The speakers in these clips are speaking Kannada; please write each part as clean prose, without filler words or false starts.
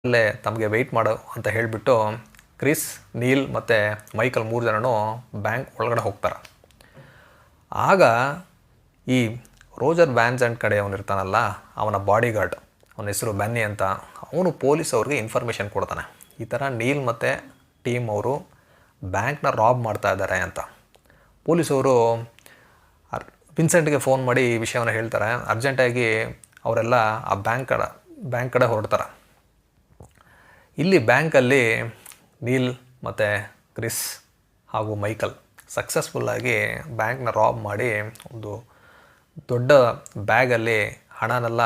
ಅಲ್ಲೇ ತಮಗೆ ವೆಯ್ಟ್ ಮಾಡು ಅಂತ ಹೇಳಿಬಿಟ್ಟು ಕ್ರಿಸ್, ನೀಲ್ ಮತ್ತು ಮೈಕಲ್ 3 ಜನನೂ ಬ್ಯಾಂಕ್ ಒಳಗಡೆ ಹೋಗ್ತಾರೆ. ಆಗ ಈ ರೋಜರ್ ವ್ಯಾನ್ ಝಂಟ್ ಕಡೆ ಅವನಿರ್ತಾನಲ್ಲ, ಅವನ ಬಾಡಿ ಗಾರ್ಡ್, ಅವನ ಹೆಸರು ಬೆನ್ನಿ ಅಂತ, ಅವನು ಪೊಲೀಸ್ ಅವ್ರಿಗೆ ಇನ್ಫಾರ್ಮೇಷನ್ ಕೊಡ್ತಾನೆ, ಈ ಥರ ನೀಲ್ ಮತ್ತು ಟೀಮ್ ಅವರು ಬ್ಯಾಂಕ್ನ ರಾಬ್ ಮಾಡ್ತಾ ಇದ್ದಾರೆ ಅಂತ. ಪೊಲೀಸವರು ವಿನ್ಸೆಂಟ್ಗೆ ಫೋನ್ ಮಾಡಿ ಈ ವಿಷಯವನ್ನು ಹೇಳ್ತಾರೆ. ಅರ್ಜೆಂಟಾಗಿ ಅವರೆಲ್ಲ ಆ ಬ್ಯಾಂಕ್ ಕಡೆ ಹೊರಡ್ತಾರೆ. ಇಲ್ಲಿ ಬ್ಯಾಂಕಲ್ಲಿ ನೀಲ್ ಮತ್ತು ಕ್ರಿಸ್ ಹಾಗೂ ಮೈಕಲ್ ಸಕ್ಸಸ್ಫುಲ್ಲಾಗಿ ಬ್ಯಾಂಕ್ನ ರಾಬ್ ಮಾಡಿ ಒಂದು ದೊಡ್ಡ ಬ್ಯಾಗಲ್ಲಿ ಹಣನೆಲ್ಲ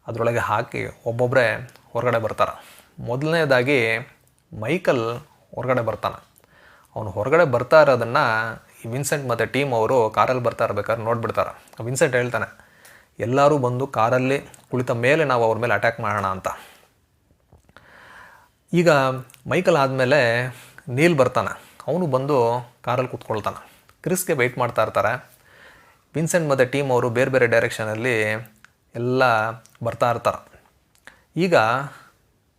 ಅದರೊಳಗೆ ಹಾಕಿ ಒಬ್ಬೊಬ್ಬರೇ ಹೊರಗಡೆ ಬರ್ತಾರೆ. ಮೊದಲನೇದಾಗಿ ಮೈಕಲ್ ಹೊರಗಡೆ ಬರ್ತಾನೆ. ಅವನು ಹೊರಗಡೆ ಬರ್ತಾ ಇರೋದನ್ನು ಈ ವಿನ್ಸೆಂಟ್ ಮತ್ತು ಟೀಮ್ ಅವರು ಕಾರಲ್ಲಿ ಬರ್ತಾ ಇರ್ಬೇಕಾದ್ರೆ ನೋಡಿಬಿಡ್ತಾರೆ. ವಿನ್ಸೆಂಟ್ ಹೇಳ್ತಾನೆ, ಎಲ್ಲರೂ ಬಂದು ಕಾರಲ್ಲಿ ಕುಳಿತ ಮೇಲೆ ನಾವು ಅವ್ರ ಮೇಲೆ ಅಟ್ಯಾಕ್ ಮಾಡೋಣ ಅಂತ. ಈಗ ಮೈಕಲ್ ಆದಮೇಲೆ ನೀಲ್ ಬರ್ತಾನೆ. ಅವನು ಬಂದು ಕಾರಲ್ಲಿ ಕೂತ್ಕೊಳ್ತಾನೆ. ಕ್ರಿಸ್ಗೆ ವೆಯ್ಟ್ ಮಾಡ್ತಾ ಇರ್ತಾರೆ. ವಿನ್ಸೆಂಟ್ ಮತ್ತು ಟೀಮ್ ಅವರು ಬೇರೆ ಬೇರೆ ಡೈರೆಕ್ಷನಲ್ಲಿ ಎಲ್ಲ ಬರ್ತಾ ಇರ್ತಾರೆ. ಈಗ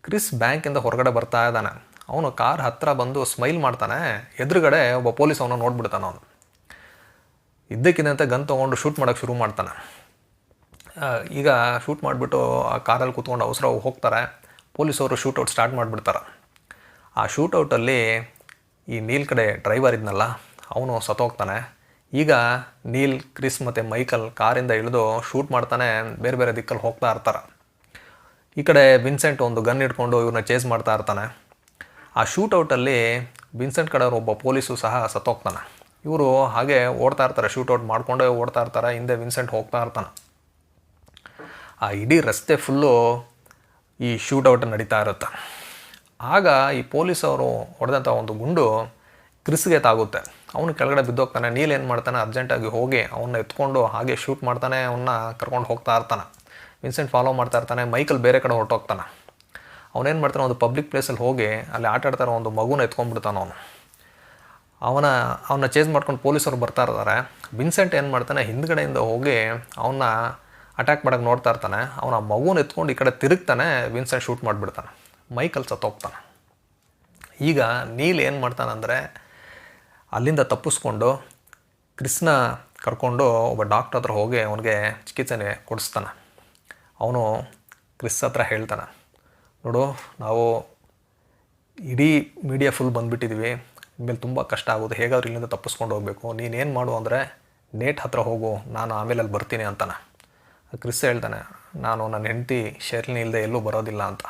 ಕ್ರಿಸ್ ಬ್ಯಾಂಕಿಂದ ಹೊರಗಡೆ ಬರ್ತಾ ಇದ್ದಾನೆ. ಅವನು ಕಾರ್ ಹತ್ತಿರ ಬಂದು ಸ್ಮೈಲ್ ಮಾಡ್ತಾನೆ. ಎದುರುಗಡೆ ಒಬ್ಬ ಪೊಲೀಸ್ ಅವನು ನೋಡ್ಬಿಡ್ತಾನೆ. ಅವನು ಇದ್ದಕ್ಕಿದ್ದಂತೆ ಗನ್ ತೊಗೊಂಡು ಶೂಟ್ ಮಾಡೋಕ್ಕೆ ಶುರು ಮಾಡ್ತಾನೆ. ಈಗ ಶೂಟ್ ಮಾಡಿಬಿಟ್ಟು ಆ ಕಾರಲ್ಲಿ ಕೂತ್ಕೊಂಡು ಅವಸರ ಹೋಗ್ತಾರೆ. ಪೊಲೀಸವರು ಶೂಟೌಟ್ ಸ್ಟಾರ್ಟ್ ಮಾಡಿಬಿಡ್ತಾರೆ. ಆ ಶೂಟೌಟಲ್ಲಿ ಈ ನೀಲ್ ಕಡೆ ಡ್ರೈವರ್ ಇದ್ನಲ್ಲ, ಅವನು ಸತ್ತೋಗ್ತಾನೆ. ಈಗ ನೀಲ್, ಕ್ರಿಸ್ ಮತ್ತು ಮೈಕಲ್ ಕಾರಿಂದ ಇಳಿದು ಶೂಟ್ ಮಾಡ್ತಾನೆ, ಬೇರೆ ಬೇರೆ ದಿಕ್ಕಲ್ಲಿ ಹೋಗ್ತಾ ಇರ್ತಾರೆ. ಈ ಕಡೆ ವಿನ್ಸೆಂಟ್ ಒಂದು ಗನ್ ಇಟ್ಕೊಂಡು ಇವ್ರನ್ನ ಚೇಸ್ ಮಾಡ್ತಾ ಇರ್ತಾನೆ. ಆ ಶೂಟೌಟಲ್ಲಿ ವಿನ್ಸೆಂಟ್ ಕಡೆ ಒಬ್ಬ ಪೊಲೀಸು ಸಹ ಸತ್ತೋಗ್ತಾನೆ. ಇವರು ಹಾಗೆ ಓಡ್ತಾ ಇರ್ತಾರೆ, ಶೂಟೌಟ್ ಮಾಡಿಕೊಂಡೇ ಓಡ್ತಾ ಇರ್ತಾರೆ. ಹಿಂದೆ ವಿನ್ಸೆಂಟ್ ಹೋಗ್ತಾ ಇರ್ತಾನೆ. ಆ ಇಡೀ ರಸ್ತೆ ಫುಲ್ಲು ಈ ಶೂಟೌಟ್ ನಡೀತಾ ಇರುತ್ತೆ. ಆಗ ಈ ಪೊಲೀಸವರು ಹೊಡೆದಂಥ ಒಂದು ಗುಂಡು ಕ್ರಿಸ್ಗೆ ತಾಗುತ್ತೆ. ಅವನು ಕೆಳಗಡೆ ಬಿದ್ದೋಗ್ತಾನೆ. ನೀಲ್ ಏನು ಮಾಡ್ತಾನೆ, ಅರ್ಜೆಂಟಾಗಿ ಹೋಗಿ ಅವನ್ನ ಎತ್ಕೊಂಡು ಹಾಗೆ ಶೂಟ್ ಮಾಡ್ತಾನೆ, ಅವನ್ನ ಕರ್ಕೊಂಡು ಹೋಗ್ತಾ ಇರ್ತಾನೆ. ವಿನ್ಸೆಂಟ್ ಫಾಲೋ ಮಾಡ್ತಾ ಇರ್ತಾನೆ. ಮೈಕಲ್ ಬೇರೆ ಕಡೆ ಹೊರಟೋಗ್ತಾನೆ. ಅವನೇನು ಮಾಡ್ತಾನೆ, ಒಂದು ಪಬ್ಲಿಕ್ ಪ್ಲೇಸಲ್ಲಿ ಹೋಗಿ ಅಲ್ಲಿ ಆಟ ಆಡ್ತಾರೆ, ಒಂದು ಮಗುನ ಎತ್ಕೊಂಡ್ಬಿಡ್ತಾನೆ. ಅವನ್ನ ಚೇಸ್ ಮಾಡ್ಕೊಂಡು ಪೊಲೀಸರು ಬರ್ತಾ ಇರ್ತಾರೆ. ವಿನ್ಸೆಂಟ್ ಏನು ಮಾಡ್ತಾನೆ, ಹಿಂದ್ಗಡೆಯಿಂದ ಹೋಗಿ ಅವನ್ನ ಅಟ್ಯಾಕ್ ಮಾಡೋಕ್ಕೆ ನೋಡ್ತಾ ಇರ್ತಾನೆ. ಅವನ ಮಗುನ ಎತ್ಕೊಂಡು ಈ ಕಡೆ ತಿರುಗ್ತಾನೆ. ವಿನ್ಸೆಂಟ್ ಶೂಟ್ ಮಾಡಿಬಿಡ್ತಾನೆ. ಮೈಕಲ್ ಸತ್ತೋಗ್ತಾನೆ. ಈಗ ನೀಲ್ ಏನು ಮಾಡ್ತಾನಂದರೆ, ಅಲ್ಲಿಂದ ತಪ್ಪಿಸ್ಕೊಂಡು ಕ್ರಿಸ್ನ ಕರ್ಕೊಂಡು ಒಬ್ಬ ಡಾಕ್ಟ್ರ್ ಹತ್ರ ಹೋಗಿ ಅವನಿಗೆ ಚಿಕಿತ್ಸೆ ಕೊಡಿಸ್ತಾನೆ. ಅವನು ಕ್ರಿಸ್ ಹತ್ರ ಹೇಳ್ತಾನೆ, ನೋಡು, ನಾವು ಇಡೀ ಮೀಡಿಯಾ ಫುಲ್ ಬಂದುಬಿಟ್ಟಿದ್ವಿ, ಇನ್ಮೇಲೆ ತುಂಬ ಕಷ್ಟ ಆಗೋದು, ಹೇಗಾದ್ರೂ ಇಲ್ಲಿಂದ ತಪ್ಪಿಸ್ಕೊಂಡು ಹೋಗಬೇಕು, ನೀನೇನು ಮಾಡು ಅಂದರೆ ನೇಟ್ ಹತ್ರ ಹೋಗು, ನಾನು ಆಮೇಲೆ ಅಲ್ಲಿ ಬರ್ತೀನಿ ಅಂತಾನೆ. ಕ್ರಿಸ್ ಹೇಳ್ತಾನೆ, ನಾನು ನನ್ನ ಹೆಂಡತಿ ಶರ್ಲಿನಿ ಇಲ್ಲದೆ ಎಲ್ಲೂ ಬರೋದಿಲ್ಲ ಅಂತ.